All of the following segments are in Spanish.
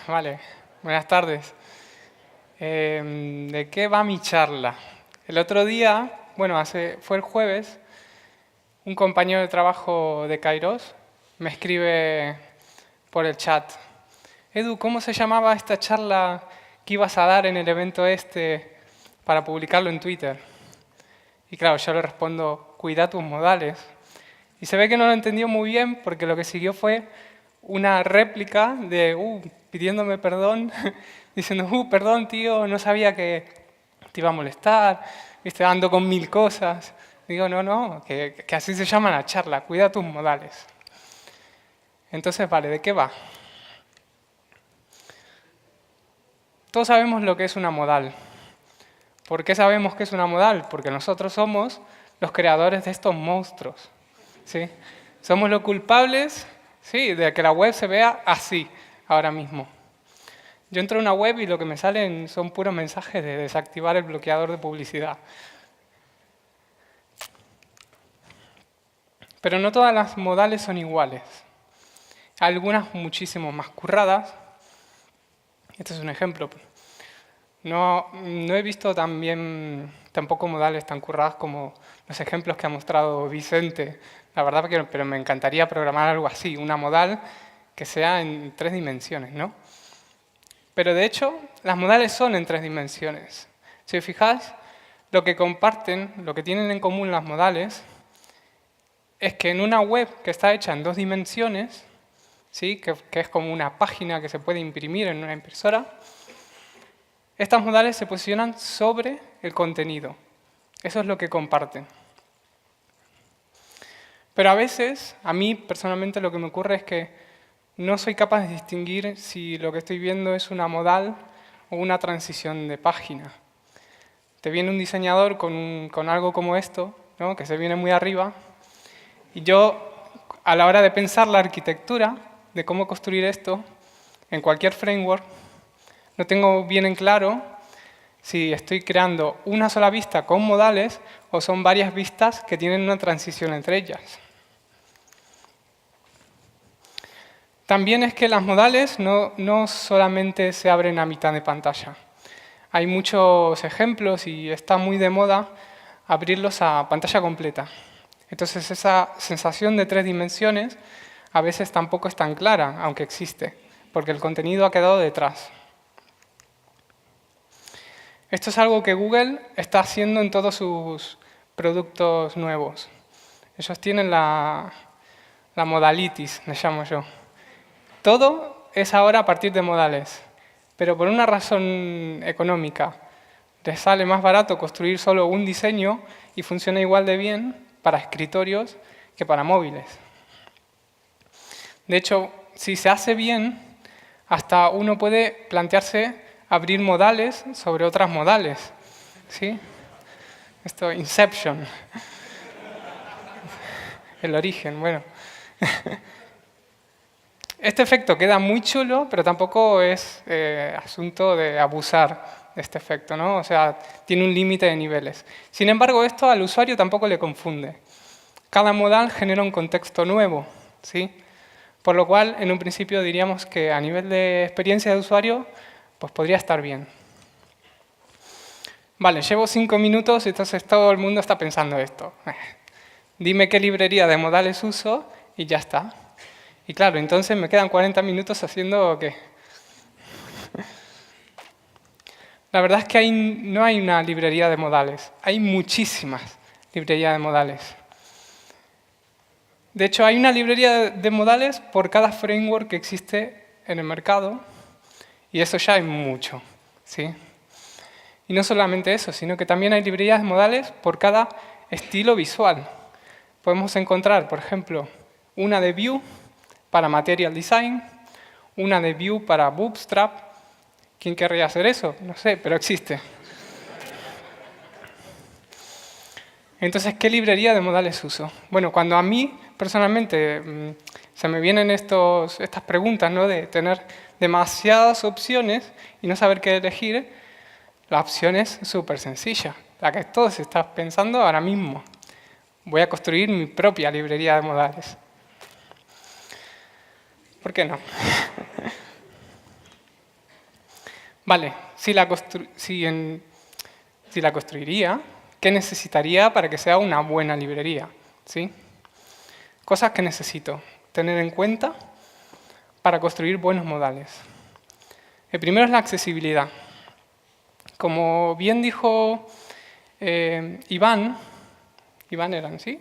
Vale, buenas tardes. ¿De qué va mi charla? El otro día, bueno, fue el jueves, un compañero de trabajo de Kairos me escribe por el chat: Edu, ¿cómo se llamaba esta charla que ibas a dar en el evento este para publicarlo en Twitter? Y claro, yo le respondo: cuida tus modales. Y se ve que no lo entendió muy bien porque lo que siguió fue una réplica de pidiéndome perdón, diciendo: perdón tío, no sabía que te iba a molestar, viste, ando con 1000 cosas. Digo: no, que así se llama la charla, cuida tus modales. Entonces, vale, ¿de qué va? Todos sabemos lo que es una modal. ¿Por qué sabemos que es una modal? Porque nosotros somos los creadores de estos monstruos, ¿sí? Somos los culpables, sí, de que la web se vea así ahora mismo. Yo entro a una web y lo que me salen son puros mensajes de desactivar el bloqueador de publicidad. Pero no todas las modales son iguales. Algunas muchísimo más curradas. Este es un ejemplo. No he visto tampoco modales tan curradas como los ejemplos que ha mostrado Vicente. La verdad, pero me encantaría programar algo así, una modal que sea en 3 dimensiones, ¿no? Pero de hecho, las modales son en 3 dimensiones. Si os fijáis, lo que comparten, lo que tienen en común las modales, es que en una web que está hecha en 2 dimensiones, ¿sí? que es como una página que se puede imprimir en una impresora, estas modales se posicionan sobre el contenido. Eso es lo que comparten. Pero a veces, a mí personalmente lo que me ocurre es que no soy capaz de distinguir si lo que estoy viendo es una modal o una transición de página. Te viene un diseñador con algo como esto, ¿no? Que se viene muy arriba, y yo, a la hora de pensar la arquitectura de cómo construir esto en cualquier framework, no tengo bien en claro si estoy creando una sola vista con modales o son varias vistas que tienen una transición entre ellas. También es que las modales no solamente se abren a mitad de pantalla. Hay muchos ejemplos y está muy de moda abrirlos a pantalla completa. Entonces esa sensación de 3 dimensiones a veces tampoco es tan clara, aunque existe, porque el contenido ha quedado detrás. Esto es algo que Google está haciendo en todos sus productos nuevos. Ellos tienen la modalitis, le llamo yo. Todo es ahora a partir de modales, pero por una razón económica. Les sale más barato construir solo un diseño y funciona igual de bien para escritorios que para móviles. De hecho, si se hace bien, hasta uno puede plantearse abrir modales sobre otras modales, ¿sí? Esto, Inception. El origen, bueno. Este efecto queda muy chulo, pero tampoco es asunto de abusar de este efecto, ¿no? O sea, tiene un límite de niveles. Sin embargo, esto al usuario tampoco le confunde. Cada modal genera un contexto nuevo, ¿sí? Por lo cual, en un principio diríamos que a nivel de experiencia de usuario, pues podría estar bien. Vale, llevo 5 minutos y entonces todo el mundo está pensando esto. Dime qué librería de modales uso y ya está. Y claro, entonces me quedan 40 minutos haciendo ¿qué? La verdad es que no hay una librería de modales. Hay muchísimas librerías de modales. De hecho, hay una librería de modales por cada framework que existe en el mercado, y eso ya es mucho, ¿sí? Y no solamente eso, sino que también hay librerías de modales por cada estilo visual. Podemos encontrar, por ejemplo, una de Vue para Material Design, una de Vue para Bootstrap. ¿Quién querría hacer eso? No sé, pero existe. Entonces, ¿qué librería de modales uso? Bueno, cuando a mí, personalmente, se me vienen estas preguntas, ¿no? De tener demasiadas opciones y no saber qué elegir, la opción es súper sencilla, la que todos están pensando ahora mismo. Voy a construir mi propia librería de modales. ¿Por qué no? Vale, si la construiría, ¿qué necesitaría para que sea una buena librería? ¿Sí? Cosas que necesito tener en cuenta para construir buenos modales. El primero es la accesibilidad. Como bien dijo Iván eran, ¿sí?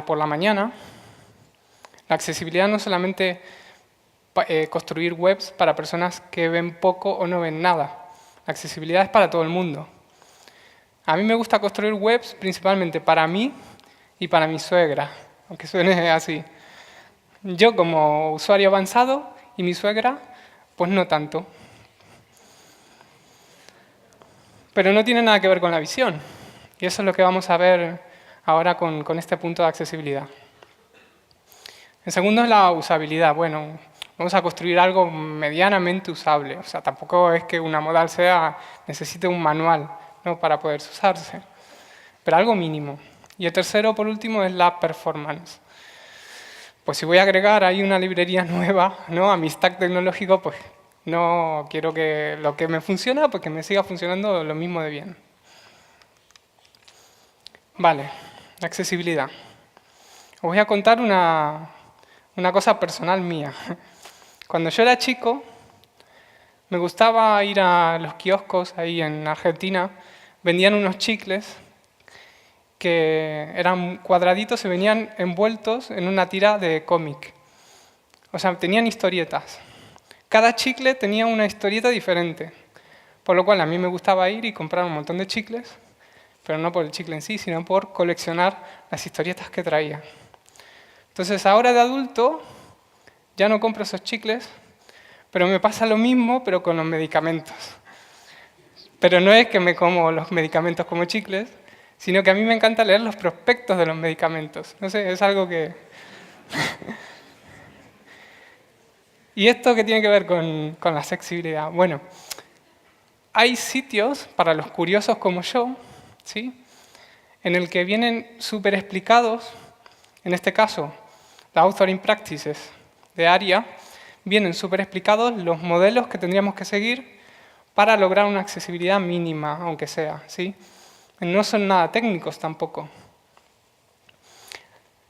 Por la mañana, la accesibilidad no es solamente construir webs para personas que ven poco o no ven nada. La accesibilidad es para todo el mundo. A mí me gusta construir webs principalmente para mí y para mi suegra, aunque suene así. Yo como usuario avanzado y mi suegra, pues no tanto. Pero no tiene nada que ver con la visión. Y eso es lo que vamos a ver ahora con este punto de accesibilidad. El segundo es la usabilidad. Bueno, vamos a construir algo medianamente usable. O sea, tampoco es que una modal necesite un manual, ¿no?, para poder usarse. Pero algo mínimo. Y el tercero, por último, es la performance. Pues si voy a agregar ahí una librería nueva, ¿no?, a mi stack tecnológico, pues no quiero que lo que me funciona, pues que me siga funcionando lo mismo de bien. Vale, accesibilidad. Os voy a contar una cosa personal mía. Cuando yo era chico, me gustaba ir a los kioscos ahí en Argentina. Vendían unos chicles que eran cuadraditos y venían envueltos en una tira de cómic. O sea, tenían historietas. Cada chicle tenía una historieta diferente. Por lo cual a mí me gustaba ir y comprar un montón de chicles, pero no por el chicle en sí, sino por coleccionar las historietas que traía. Entonces ahora de adulto ya no compro esos chicles, pero me pasa lo mismo, pero con los medicamentos. Pero no es que me como los medicamentos como chicles, sino que a mí me encanta leer los prospectos de los medicamentos. No sé, es algo que... ¿Y esto qué tiene que ver con la accesibilidad? Bueno, hay sitios para los curiosos como yo, ¿sí?, en el que vienen súper explicados, en este caso, la Authoring Practices de ARIA, vienen súper explicados los modelos que tendríamos que seguir para lograr una accesibilidad mínima, aunque sea, ¿sí? No son nada técnicos tampoco.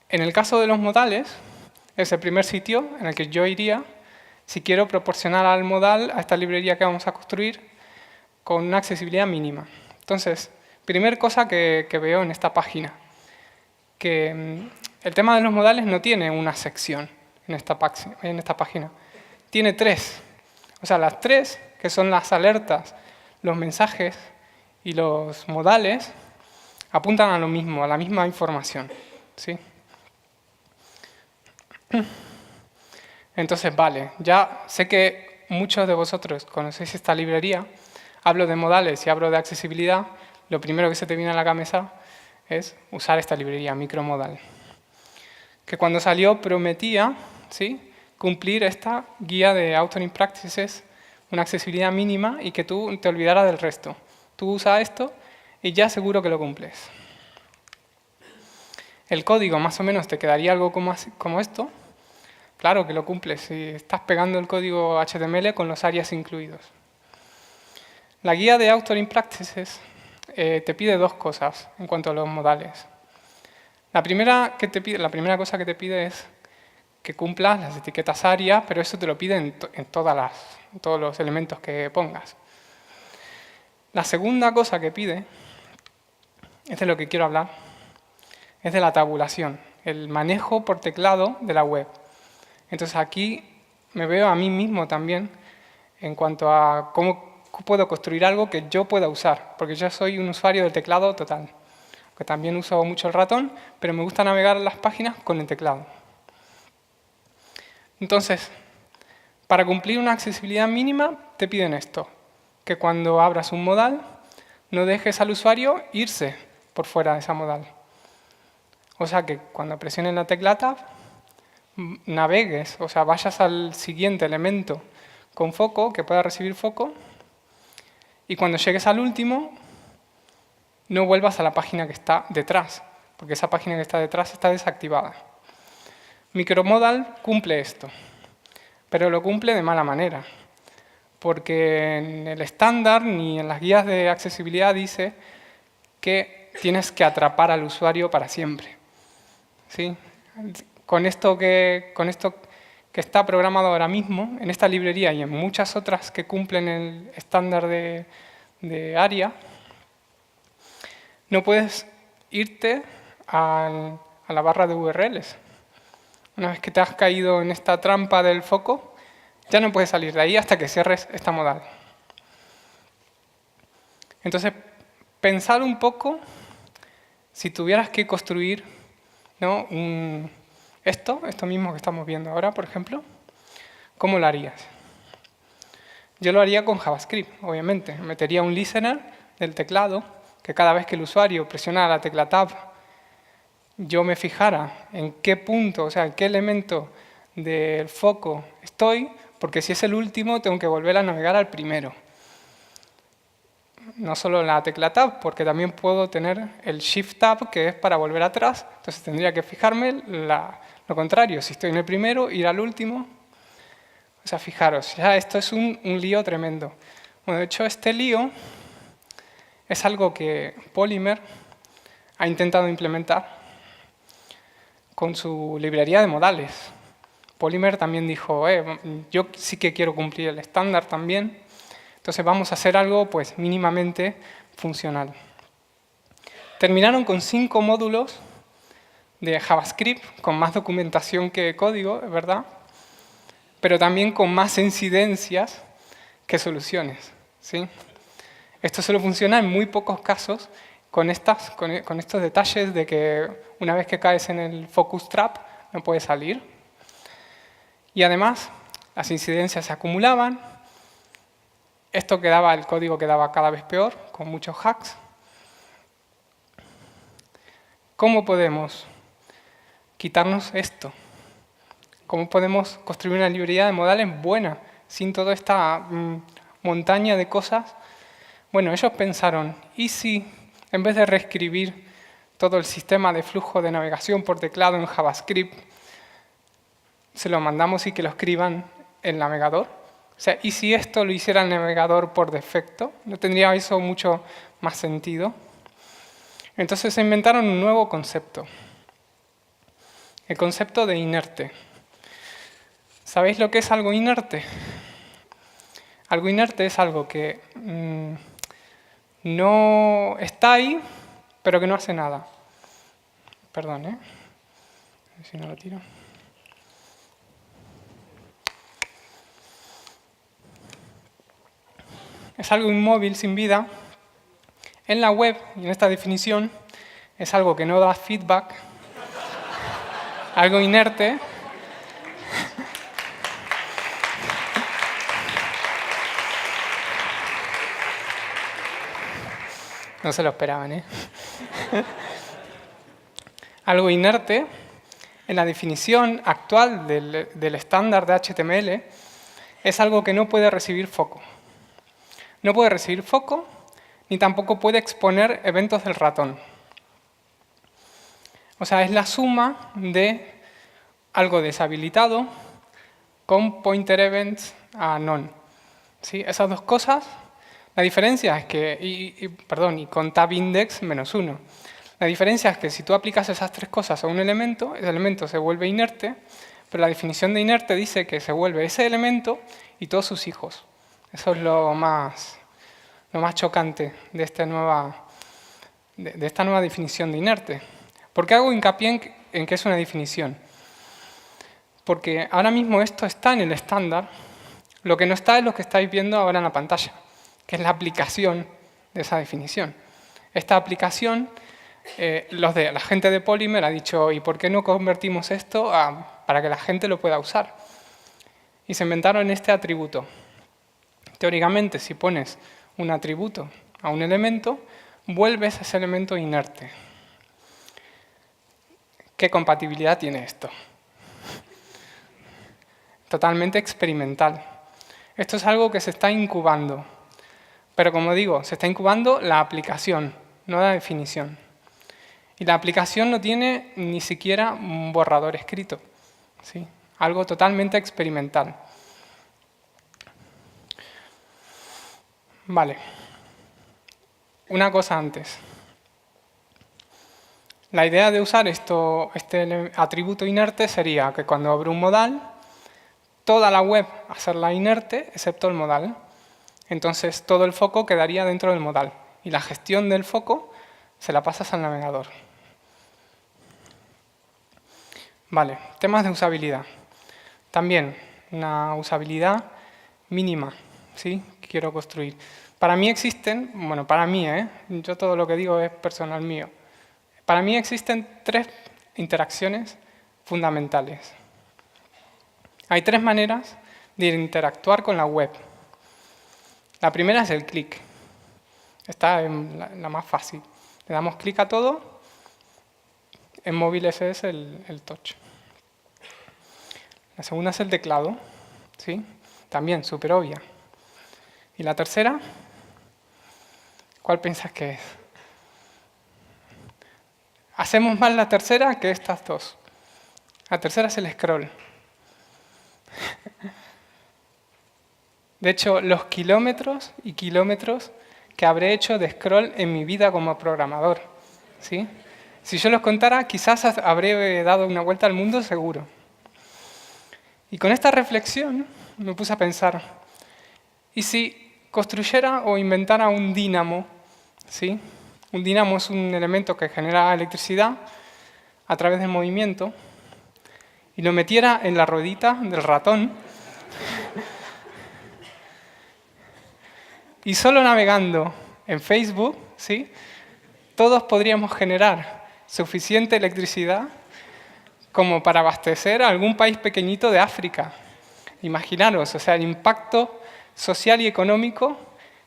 En el caso de los modales, es el primer sitio en el que yo iría si quiero proporcionar al modal, a esta librería que vamos a construir, con una accesibilidad mínima. Entonces, primer cosa que veo en esta página, que el tema de los modales no tiene una sección en esta página. Tiene tres. O sea, las tres, que son las alertas, los mensajes y los modales, apuntan a lo mismo, a la misma información, ¿sí? Entonces, vale, ya sé que muchos de vosotros conocéis esta librería. Hablo de modales y hablo de accesibilidad. Lo primero que se te viene a la cabeza es usar esta librería, Micromodal, que cuando salió prometía, ¿sí?, cumplir esta guía de Authoring Practices, una accesibilidad mínima y que tú te olvidaras del resto. Tú usas esto y ya seguro que lo cumples. El código más o menos te quedaría algo como esto. Claro que lo cumples si estás pegando el código HTML con los alias incluidos. La guía de Authoring Practices te pide dos cosas en cuanto a los modales. La primera cosa que te pide es que cumplas las etiquetas ARIA, pero eso te lo pide en todos los elementos que pongas. La segunda cosa que pide, es de lo que quiero hablar, es de la tabulación, el manejo por teclado de la web. Entonces aquí me veo a mí mismo también en cuanto a cómo puedo construir algo que yo pueda usar, porque yo soy un usuario del teclado total, que también uso mucho el ratón, pero me gusta navegar las páginas con el teclado. Entonces, para cumplir una accesibilidad mínima te piden esto, que cuando abras un modal no dejes al usuario irse por fuera de esa modal. O sea que cuando presiones la tecla Tab, navegues, o sea, vayas al siguiente elemento con foco, que pueda recibir foco, y cuando llegues al último, no vuelvas a la página que está detrás, porque esa página que está detrás está desactivada. Micromodal cumple esto, pero lo cumple de mala manera, porque en el estándar ni en las guías de accesibilidad dice que tienes que atrapar al usuario para siempre. ¿Sí? Con esto que está programado ahora mismo, en esta librería y en muchas otras que cumplen el estándar de ARIA, no puedes irte a la barra de URLs. Una vez que te has caído en esta trampa del foco, ya no puedes salir de ahí hasta que cierres esta modal. Entonces, pensar un poco, si tuvieras que construir, ¿no?, esto mismo que estamos viendo ahora, por ejemplo, ¿cómo lo harías? Yo lo haría con JavaScript, obviamente. Metería un listener del teclado, que cada vez que el usuario presionara la tecla Tab, yo me fijara en qué punto, o sea, en qué elemento del foco estoy, porque si es el último, tengo que volver a navegar al primero. No solo la tecla Tab, porque también puedo tener el Shift Tab, que es para volver atrás. Entonces tendría que fijarme lo contrario. Si estoy en el primero, ir al último. O sea, fijaros, ya esto es un lío tremendo. Bueno, de hecho, este lío es algo que Polymer ha intentado implementar con su librería de modales. Polymer también dijo, yo sí que quiero cumplir el estándar también, entonces vamos a hacer algo pues mínimamente funcional. Terminaron con 5 módulos de JavaScript, con más documentación que código, es verdad, pero también con más incidencias que soluciones, ¿sí? Esto solo funciona en muy pocos casos con estos detalles de que una vez que caes en el focus trap no puedes salir. Y además, las incidencias se acumulaban. El código quedaba cada vez peor, con muchos hacks. ¿Cómo podemos quitarnos esto? ¿Cómo podemos construir una librería de modales buena, sin toda esta montaña de cosas? Bueno, ellos pensaron, ¿y si en vez de reescribir todo el sistema de flujo de navegación por teclado en JavaScript, se lo mandamos y que lo escriban el navegador? O sea, ¿y si esto lo hiciera el navegador por defecto? ¿No tendría eso mucho más sentido? Entonces se inventaron un nuevo concepto. El concepto de inerte. ¿Sabéis lo que es algo inerte? Algo inerte es algo que no está ahí, pero que no hace nada. Perdón, A ver si no lo tiro. Es algo inmóvil, sin vida. En la web, y en esta definición, es algo que no da feedback. Algo inerte. No se lo esperaban, ¿eh? Algo inerte, en la definición actual del estándar de HTML, es algo que no puede recibir foco. No puede recibir foco, ni tampoco puede exponer eventos del ratón. O sea, es la suma de algo deshabilitado con pointer events a none. ¿Sí? Esas dos cosas, la diferencia es que, y con tab index -1. La diferencia es que si tú aplicas esas tres cosas a un elemento, ese elemento se vuelve inerte, pero la definición de inerte dice que se vuelve ese elemento y todos sus hijos. Eso es lo más chocante de esta nueva definición de inerte. ¿Por qué hago hincapié en que es una definición? Porque ahora mismo esto está en el estándar, lo que no está es lo que estáis viendo ahora en la pantalla, que es la aplicación de esa definición. Esta aplicación, la gente de Polymer ha dicho, ¿y por qué no convertimos esto para que la gente lo pueda usar? Y se inventaron este atributo. Teóricamente, si pones un atributo a un elemento, vuelves ese elemento inerte. ¿Qué compatibilidad tiene esto? Totalmente experimental. Esto es algo que se está incubando. Pero como digo, se está incubando la aplicación, no la definición. Y la aplicación no tiene ni siquiera un borrador escrito. ¿Sí? Algo totalmente experimental. Vale. Una cosa antes. La idea de usar este atributo inerte sería que cuando abro un modal, toda la web hacerla inerte, excepto el modal. Entonces todo el foco quedaría dentro del modal. Y la gestión del foco se la pasas al navegador. Vale, temas de usabilidad. También una usabilidad mínima, ¿sí? Quiero construir. Para mí existen, bueno, para mí, yo todo lo que digo es personal mío. Para mí existen 3 interacciones fundamentales. Hay 3 maneras de interactuar con la web. La primera es el clic. Esta es la más fácil. Le damos clic a todo. En móviles es el touch. La segunda es el teclado. ¿Sí? También, súper obvia. ¿Y la tercera? ¿Cuál piensas que es? Hacemos más la tercera que estas 2. La tercera es el scroll. De hecho, los kilómetros y kilómetros que habré hecho de scroll en mi vida como programador. ¿Sí? Si yo los contara, quizás habré dado una vuelta al mundo seguro. Y con esta reflexión me puse a pensar, ¿y si construyera o inventara un dínamo? ¿Sí? Un dínamo es un elemento que genera electricidad a través del movimiento y lo metiera en la ruedita del ratón y solo navegando en Facebook, ¿sí? Todos podríamos generar suficiente electricidad como para abastecer a algún país pequeñito de África. Imaginaros, o sea, el impacto social y económico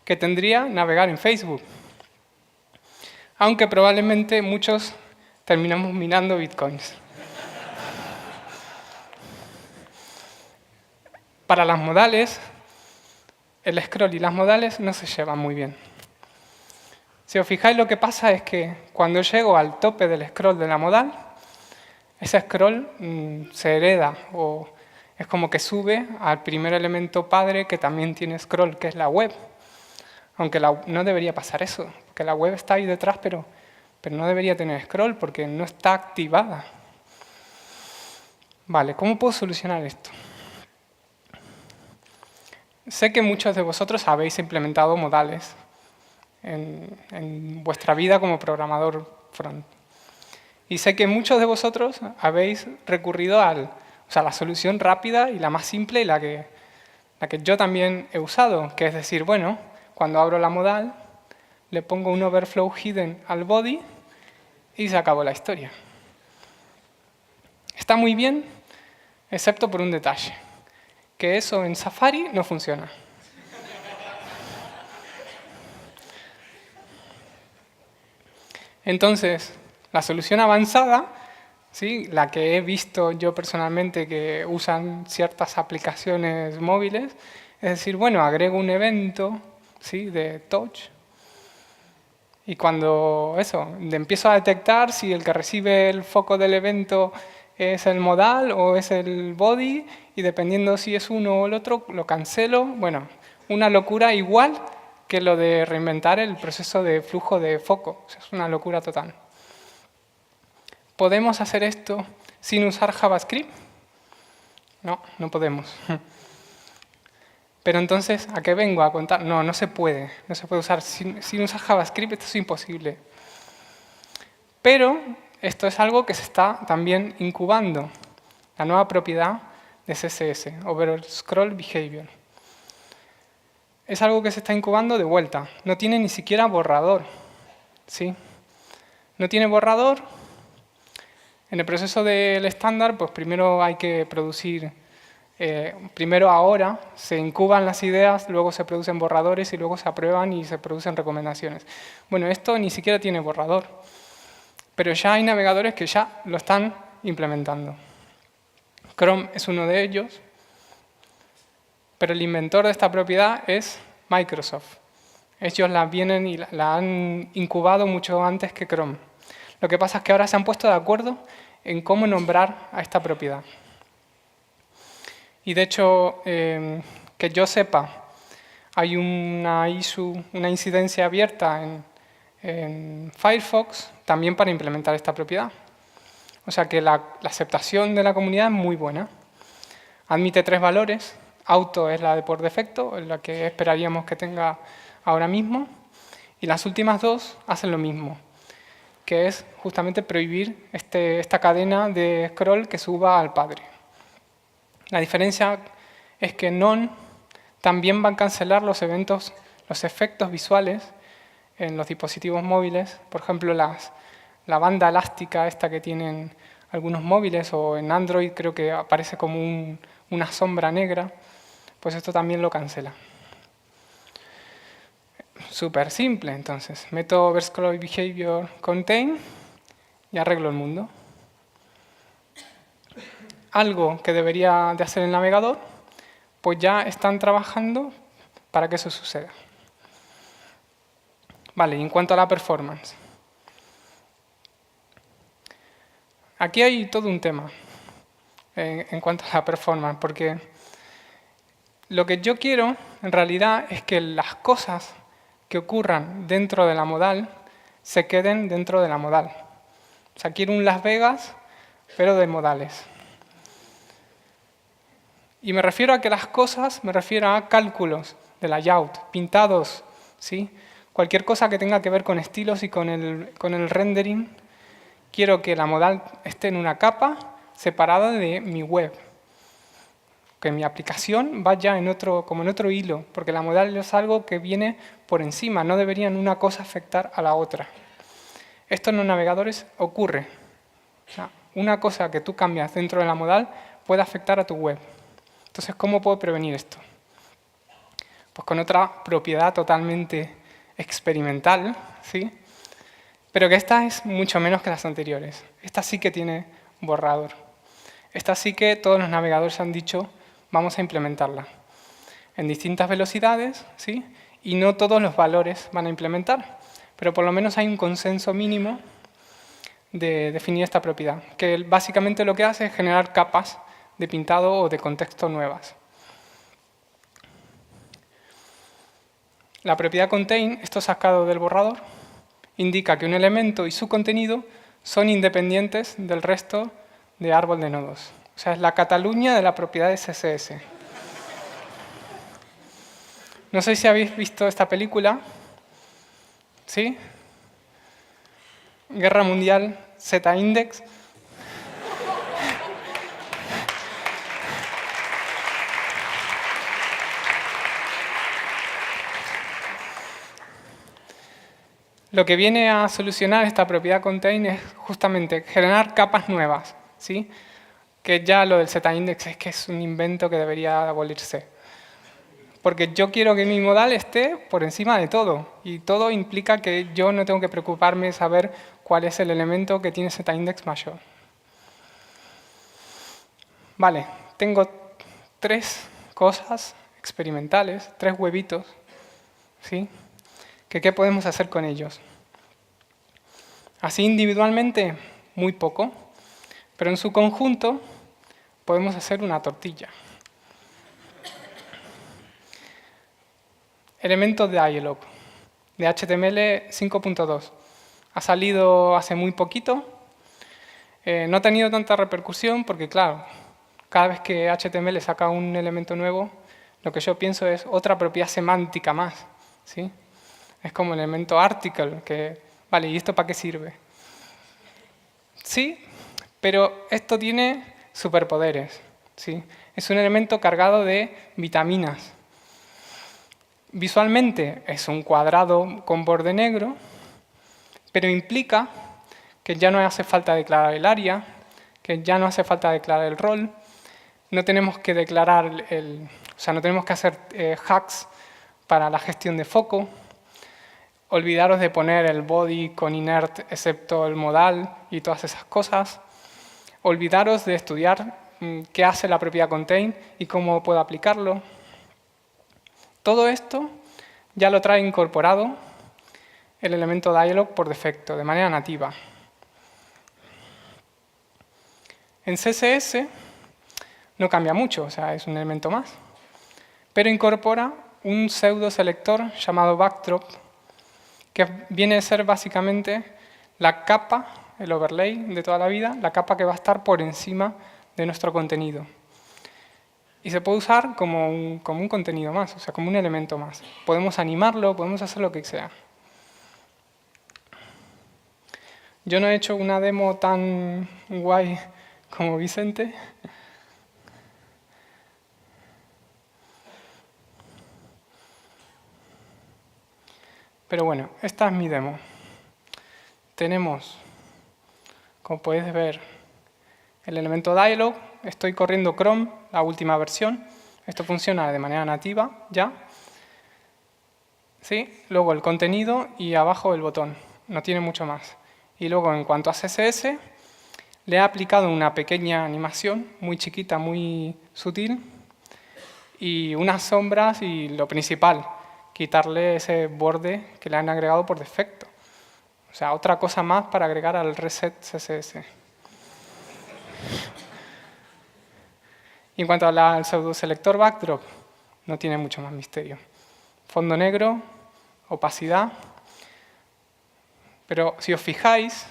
que tendría navegar en Facebook. Aunque probablemente muchos terminamos minando bitcoins. Para las modales, el scroll y las modales no se llevan muy bien. Si os fijáis, lo que pasa es que cuando llego al tope del scroll de la modal, ese scroll se hereda o es como que sube al primer elemento padre que también tiene scroll, que es la web. Aunque no debería pasar eso, porque la web está ahí detrás, pero no debería tener scroll porque no está activada. Vale, ¿cómo puedo solucionar esto? Sé que muchos de vosotros habéis implementado modales en vuestra vida como programador front. Y sé que muchos de vosotros habéis recurrido a la solución rápida y la más simple y la que yo también he usado, que es decir, bueno, cuando abro la modal, le pongo un overflow hidden al body y se acabó la historia. Está muy bien, excepto por un detalle, que eso en Safari no funciona. Entonces, la solución avanzada, ¿sí? La que he visto yo personalmente que usan ciertas aplicaciones móviles, es decir, bueno, agrego un evento, ¿sí? De touch y cuando empiezo a detectar si el que recibe el foco del evento es el modal o es el body y dependiendo si es uno o el otro, lo cancelo. Bueno, una locura igual que lo de reinventar el proceso de flujo de foco. O sea, es una locura total. ¿Podemos hacer esto sin usar JavaScript? No, no podemos. Pero entonces, ¿a qué vengo a contar? No, no se puede. No se puede usar sin usar JavaScript, esto es imposible. Pero esto es algo que se está también incubando. La nueva propiedad de CSS, Overall Scroll Behavior. Es algo que se está incubando de vuelta. No tiene ni siquiera borrador. ¿Sí? No tiene borrador. En el proceso del estándar, pues primero hay que producir, primero ahora se incuban las ideas, luego se producen borradores y luego se aprueban y se producen recomendaciones. Bueno, esto ni siquiera tiene borrador, pero ya hay navegadores que ya lo están implementando. Chrome es uno de ellos, pero el inventor de esta propiedad es Microsoft. Ellos la vienen y la han incubado mucho antes que Chrome. Lo que pasa es que ahora se han puesto de acuerdo en cómo nombrar a esta propiedad. Y de hecho, que yo sepa, Hay una issue, una incidencia abierta en Firefox también para implementar esta propiedad. O sea que la aceptación de la comunidad es muy buena. Admite 3 valores. Auto es la de por defecto, es la que esperaríamos que tenga ahora mismo. Y las últimas 2 hacen lo mismo, que es justamente prohibir esta cadena de scroll que suba al padre. La diferencia es que none también va a cancelar los efectos visuales en los dispositivos móviles. Por ejemplo, la banda elástica esta que tienen algunos móviles, o en Android creo que aparece como una sombra negra, pues esto también lo cancela. Súper simple, entonces. Meto overscroll behavior contain y arreglo el mundo. Algo que debería de hacer el navegador, pues ya están trabajando para que eso suceda. Vale, y en cuanto a la performance. Aquí hay todo un tema en cuanto a la performance, porque lo que yo quiero en realidad es que las cosas que ocurran dentro de la modal se queden dentro de la modal. O sea, quiero un Las Vegas, pero de modales. Y me refiero a que las cosas, me refiero a cálculos de layout, pintados, ¿sí? Cualquier cosa que tenga que ver con estilos y con el rendering, quiero que la modal esté en una capa separada de mi web. Que mi aplicación vaya como en otro hilo, porque la modal es algo que viene por encima, no deberían una cosa afectar a la otra. Esto en los navegadores ocurre. O sea, una cosa que tú cambias dentro de la modal puede afectar a tu web. Entonces, ¿cómo puedo prevenir esto? Pues con otra propiedad totalmente experimental, ¿sí? Pero que esta es mucho menos que las anteriores. Esta sí que tiene borrador. Esta sí que todos los navegadores han dicho, vamos a implementarla en distintas velocidades, ¿sí? Y no todos los valores van a implementar, pero por lo menos hay un consenso mínimo de definir esta propiedad, que básicamente lo que hace es generar capas de pintado o de contexto nuevas. La propiedad contain, esto sacado del borrador, indica que un elemento y su contenido son independientes del resto de árbol de nodos. O sea, es la Cataluña de la propiedad de CSS. No sé si habéis visto esta película. ¿Sí? Guerra Mundial Z-Index. Lo que viene a solucionar esta propiedad contain es justamente generar capas nuevas, ¿sí? Que ya lo del Z-index es que es un invento que debería abolirse. Porque yo quiero que mi modal esté por encima de todo. Y todo implica que yo no tengo que preocuparme de saber cuál es el elemento que tiene Z-index mayor. Vale, tengo 3 cosas experimentales, 3 huevitos, ¿sí? ¿Qué podemos hacer con ellos? Así individualmente, muy poco, pero en su conjunto podemos hacer una tortilla. Elemento de dialog de HTML 5.2. Ha salido hace muy poquito. No ha tenido tanta repercusión porque, claro, cada vez que HTML saca un elemento nuevo, lo que yo pienso es otra propiedad semántica más, ¿sí? Es como el elemento article, que, vale, ¿y esto para qué sirve? Sí, pero esto tiene superpoderes, ¿sí? Es un elemento cargado de vitaminas. Visualmente es un cuadrado con borde negro, pero implica que ya no hace falta declarar el área, que ya no hace falta declarar el rol, no tenemos que declarar o sea, no tenemos que hacer hacks para la gestión de foco. Olvidaros de poner el body con inert excepto el modal y todas esas cosas. Olvidaros de estudiar qué hace la propiedad contain y cómo puedo aplicarlo. Todo esto ya lo trae incorporado el elemento dialog por defecto, de manera nativa. En CSS no cambia mucho, o sea, es un elemento más, pero incorpora un pseudo selector llamado backdrop, que viene a ser básicamente la capa, el overlay de toda la vida, la capa que va a estar por encima de nuestro contenido. Y se puede usar como un contenido más, o sea, como un elemento más. Podemos animarlo, podemos hacer lo que sea. Yo no he hecho una demo tan guay como Vicente. Pero bueno, esta es mi demo. Tenemos, como podéis ver, el elemento dialog. Estoy corriendo Chrome, la última versión. Esto funciona de manera nativa ya. ¿Sí? Luego el contenido y abajo el botón. No tiene mucho más. Y luego, en cuanto a CSS, le he aplicado una pequeña animación, muy chiquita, muy sutil, y unas sombras y lo principal, quitarle ese borde que le han agregado por defecto. O sea, otra cosa más para agregar al reset CSS. Y en cuanto al pseudo-selector backdrop, no tiene mucho más misterio. Fondo negro, opacidad. Pero si os fijáis,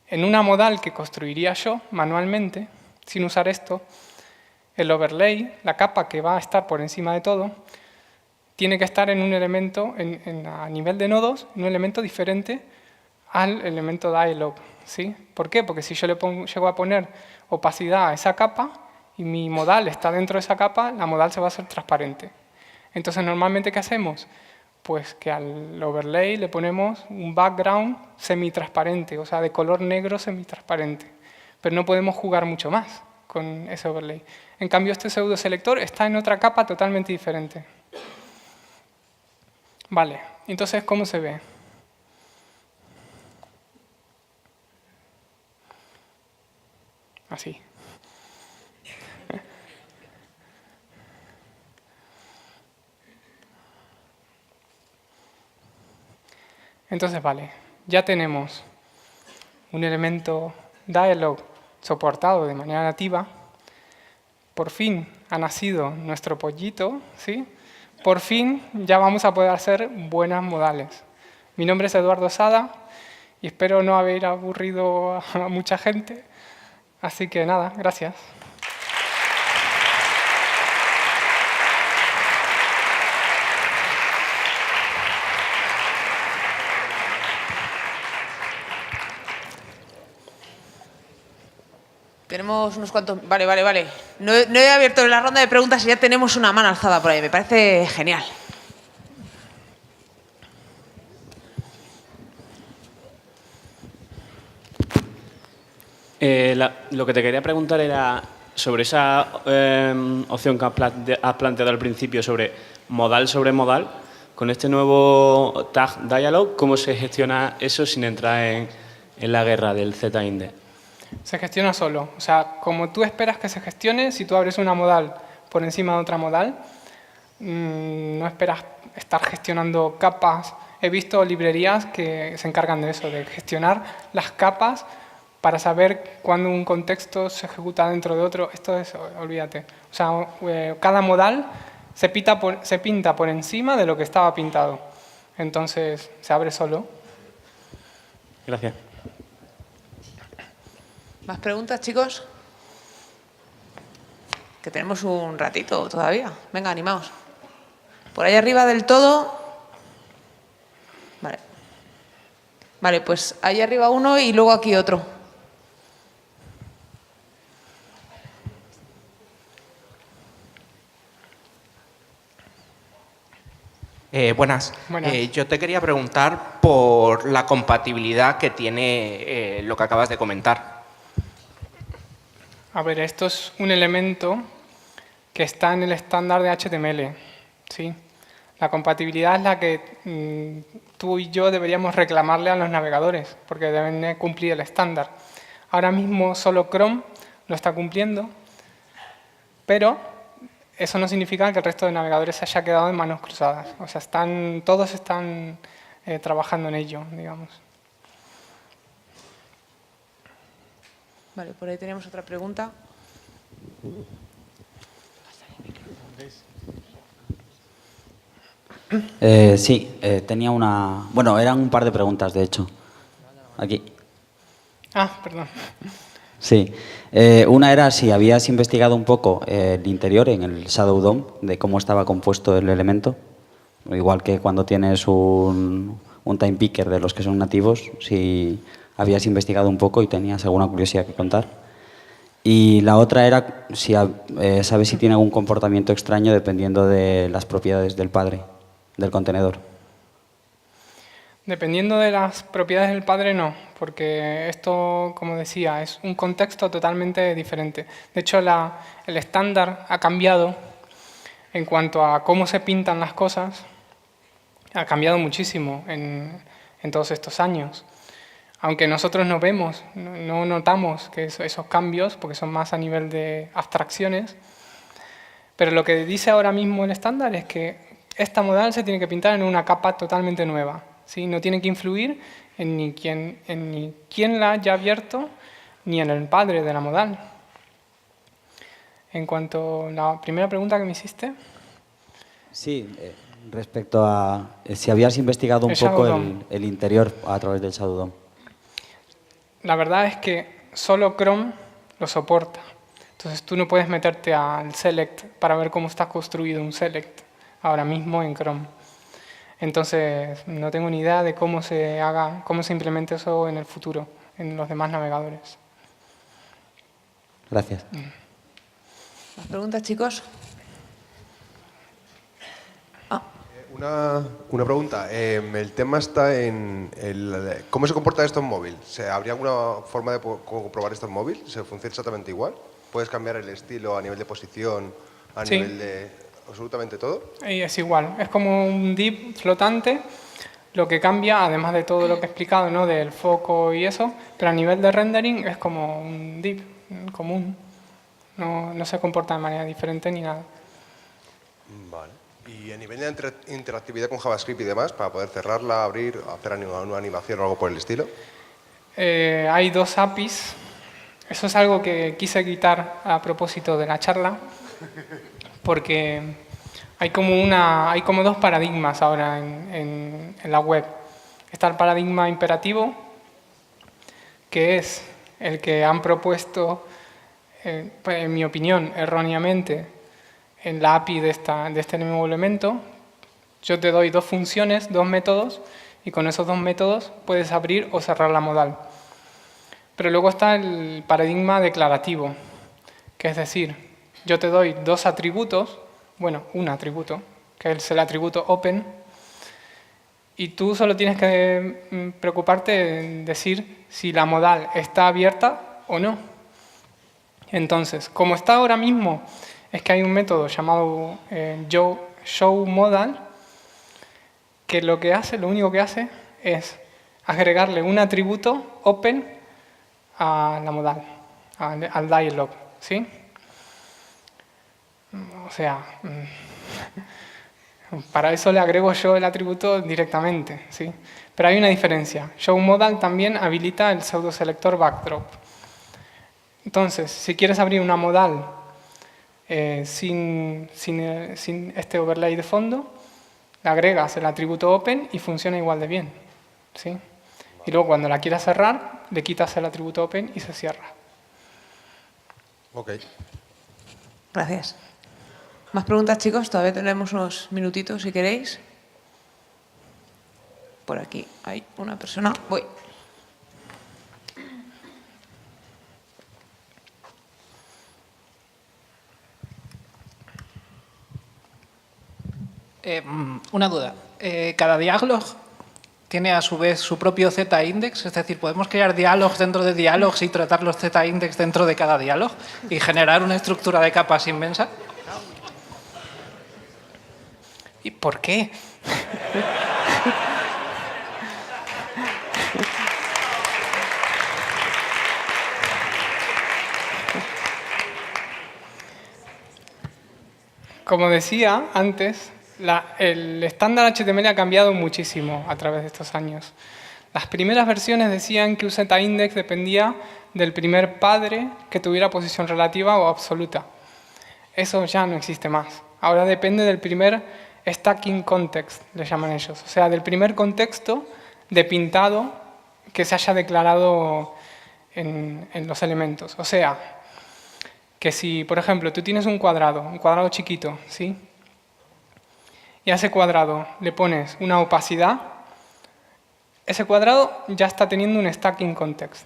en una modal que construiría yo manualmente, sin usar esto, el overlay, la capa que va a estar por encima de todo, tiene que estar en un elemento, a nivel de nodos, en un elemento diferente al elemento dialog. ¿Sí? ¿Por qué? Porque si yo llego a poner opacidad a esa capa y mi modal está dentro de esa capa, la modal se va a hacer transparente. Entonces, normalmente, ¿qué hacemos? Pues que al overlay le ponemos un background semitransparente, o sea, de color negro semitransparente. Pero no podemos jugar mucho más con ese overlay. En cambio, este pseudo selector está en otra capa totalmente diferente. Vale, entonces, ¿cómo se ve? Así. Entonces, vale, ya tenemos un elemento dialog soportado de manera nativa. Por fin ha nacido nuestro pollito, ¿sí? Por fin ya vamos a poder hacer buenas modales. Mi nombre es Eduardo Sada y espero no haber aburrido a mucha gente. Así que nada, gracias. Tenemos unos cuantos... Vale. No he abierto la ronda de preguntas y ya tenemos una mano alzada por ahí. Me parece genial. Lo que te quería preguntar era sobre esa opción que has planteado al principio sobre modal. Con este nuevo tag dialog, ¿cómo se gestiona eso sin entrar en la guerra del Z-inde? Se gestiona solo. O sea, como tú esperas que se gestione, si tú abres una modal por encima de otra modal, no esperas estar gestionando capas. He visto librerías que se encargan de eso, de gestionar las capas para saber cuándo un contexto se ejecuta dentro de otro. Esto es, olvídate. O sea, cada modal se pinta por encima de lo que estaba pintado. Entonces, se abre solo. Gracias. ¿Más preguntas, chicos? Que tenemos un ratito todavía. Venga, animaos. Por ahí arriba del todo... Vale, pues ahí arriba uno y luego aquí otro. Buenas. Buenas. Yo te quería preguntar por la compatibilidad que tiene lo que acabas de comentar. A ver, esto es un elemento que está en el estándar de HTML. ¿Sí? La compatibilidad es la que tú y yo deberíamos reclamarle a los navegadores, porque deben cumplir el estándar. Ahora mismo solo Chrome lo está cumpliendo, pero eso no significa que el resto de navegadores se haya quedado en manos cruzadas. O sea, todos están trabajando en ello, digamos. Vale, por ahí tenemos otra pregunta. Sí, tenía una... Bueno, eran un par de preguntas, de hecho. Aquí. Ah, perdón. Sí. Una era si habías investigado un poco el interior en el Shadow DOM, de cómo estaba compuesto el elemento. Igual que cuando tienes un time picker de los que son nativos, si habías investigado un poco y tenías alguna curiosidad que contar. Y la otra era si sabes si tiene algún comportamiento extraño dependiendo de las propiedades del padre, del contenedor. Dependiendo de las propiedades del padre, no, porque esto, como decía, es un contexto totalmente diferente. De hecho, el estándar ha cambiado en cuanto a cómo se pintan las cosas, ha cambiado muchísimo en todos estos años. Aunque nosotros no vemos, no notamos que esos cambios, porque son más a nivel de abstracciones, pero lo que dice ahora mismo el estándar es que esta modal se tiene que pintar en una capa totalmente nueva, ¿sí? No tiene que influir en ni quién la haya abierto, ni en el padre de la modal. En cuanto a la primera pregunta que me hiciste... Sí, respecto a si habías investigado un El poco Shadow DOM. el interior a través del Shadow DOM. La verdad es que solo Chrome lo soporta. Entonces tú no puedes meterte al select para ver cómo está construido un select ahora mismo en Chrome. Entonces no tengo ni idea de cómo se implemente eso en el futuro, en los demás navegadores. Gracias. ¿Más preguntas, chicos? Una pregunta. El tema está en cómo se comporta esto en móvil. ¿Habría alguna forma de comprobar esto en móvil? ¿Se funciona exactamente igual? ¿Puedes cambiar el estilo a nivel de posición, a Sí. nivel de absolutamente todo? Y es igual, es como un div flotante, lo que cambia, además de todo lo que he explicado, ¿no? Del foco y eso, pero a nivel de rendering es como un div común. No se comporta de manera diferente ni nada. Vale. Y a nivel de interactividad con JavaScript y demás, para poder cerrarla, abrir, hacer una animación o algo por el estilo. Hay dos APIs. Eso es algo que quise quitar a propósito de la charla, porque hay como dos paradigmas ahora en la web. Está el paradigma imperativo, que es el que han propuesto, en mi opinión, erróneamente, en la API de este nuevo elemento. Yo te doy dos funciones, dos métodos, y con esos dos métodos puedes abrir o cerrar la modal. Pero luego está el paradigma declarativo, que es decir, yo te doy dos atributos, bueno, un atributo, que es el atributo open, y tú solo tienes que preocuparte en decir si la modal está abierta o no. Entonces, como está ahora mismo, es que hay un método llamado showModal, que lo único que hace es agregarle un atributo open a la modal, al dialog, ¿sí? O sea, para eso le agrego yo el atributo directamente, ¿sí? Pero hay una diferencia. showModal también habilita el pseudoselector backdrop. Entonces, si quieres abrir una modal sin este overlay de fondo, le agregas el atributo open y funciona igual de bien, ¿sí? Y luego cuando la quieras cerrar, le quitas el atributo open y se cierra. Ok. Gracias. ¿Más preguntas, chicos? Todavía tenemos unos minutitos, si queréis. Por aquí hay una persona. Voy. Una duda. ¿Cada dialog tiene a su vez su propio z-index? Es decir, ¿podemos crear diálogos dentro de diálogos y tratar los z-index dentro de cada diálogo y generar una estructura de capas inmensa? ¿Y por qué? Como decía antes, el estándar HTML ha cambiado muchísimo a través de estos años. Las primeras versiones decían que un z-index dependía del primer padre que tuviera posición relativa o absoluta. Eso ya no existe más. Ahora depende del primer stacking context, le llaman ellos. O sea, del primer contexto de pintado que se haya declarado en los elementos. O sea, que si, por ejemplo, tú tienes un cuadrado chiquito, ¿sí? Y a ese cuadrado le pones una opacidad, ese cuadrado ya está teniendo un stacking context.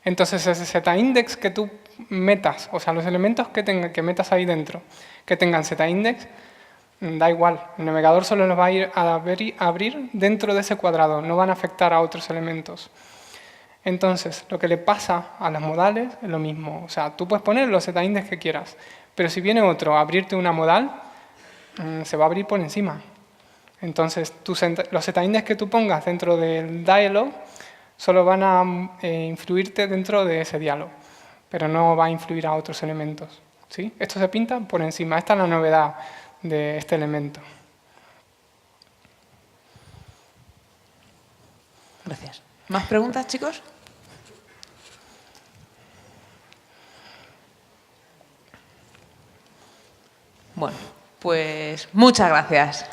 Entonces, ese z-index que tú metas, o sea, los elementos que metas ahí dentro, que tengan z-index, da igual. El navegador solo los va a ir a abrir dentro de ese cuadrado, no van a afectar a otros elementos. Entonces, lo que le pasa a las modales es lo mismo. O sea, tú puedes poner los z-index que quieras, pero si viene otro a abrirte una modal, se va a abrir por encima. Entonces, los z-index que tú pongas dentro del dialog solo van a influirte dentro de ese diálogo, pero no va a influir a otros elementos, ¿sí? Esto se pinta por encima. Esta es la novedad de este elemento. Gracias. ¿Más preguntas, chicos? Bueno, pues muchas gracias.